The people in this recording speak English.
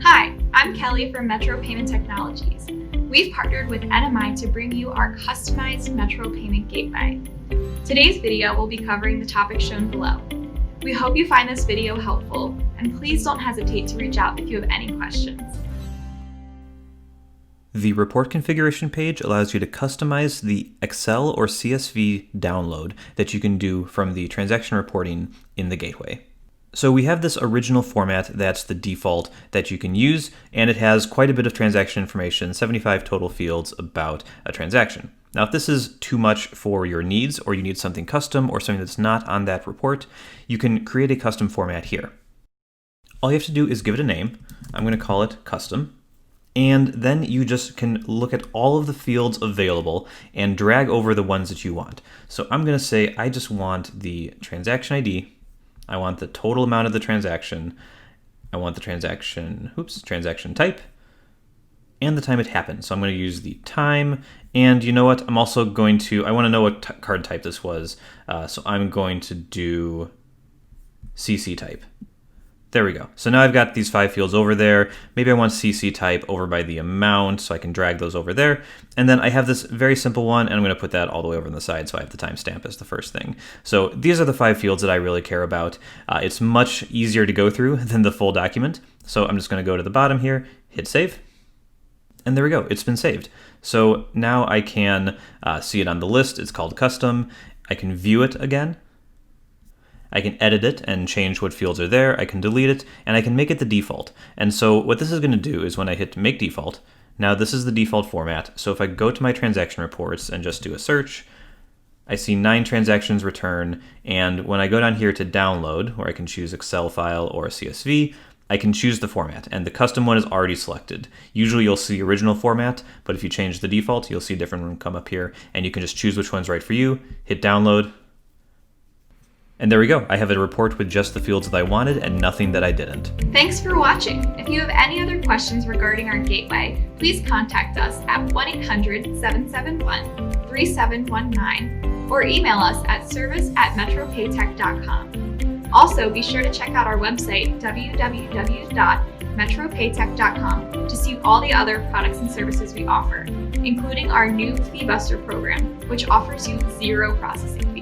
Hi, I'm Kelly from Metro Payment Technologies. We've partnered with NMI to bring you our customized Metro Payment Gateway. Today's video will be covering the topics shown below. We hope you find this video helpful, and please don't hesitate to reach out if you have any questions. The report configuration page allows you to customize the Excel or CSV download that you can do from the transaction reporting in the gateway. So we have this original format that's the default that you can use, and it has quite a bit of transaction information, 75 total fields about a transaction. Now, if this is too much for your needs, or you need something custom or something that's not on that report, you can create a custom format here. All you have to do is give it a name. I'm going to call it custom. And then you just can look at all of the fields available and drag over the ones that you want. So I'm going to say I just want the transaction ID. I want the total amount of the transaction. I want the transaction type, and the time it happened. So I'm going to use the time. And you know what? I'm also going to, I want to know what card type this was. So I'm going to do CC type. There we go. So now I've got these 5 fields over there. Maybe I want CC type over by the amount, so I can drag those over there. And then I have this very simple one, and I'm going to put that all the way over on the side, so I have the timestamp as the first thing. So these are the 5 fields that I really care about. It's much easier to go through than the full document. So I'm just going to go to the bottom here, hit save. And there we go. It's been saved. So now I can see it on the list. It's called custom. I can view it again. I can edit it and change what fields are there. I can delete it, and I can make it the default. And so what this is going to do is when I hit make default, now this is the default format. So if I go to my transaction reports and just do a search, I see 9 transactions return. And when I go down here to download, where I can choose Excel file or a CSV, I can choose the format, and the custom one is already selected. Usually you'll see original format, but if you change the default, you'll see a different one come up here, and you can just choose which one's right for you, hit download. And there we go. I have a report with just the fields that I wanted and nothing that I didn't. Thanks for watching. If you have any other questions regarding our gateway, please contact us at 1-800-771-3719 or email us at service@metropaytech.com. Also, be sure to check out our website, www.metropaytech.com, to see all the other products and services we offer, including our new Fee Buster program, which offers you 0 processing fees.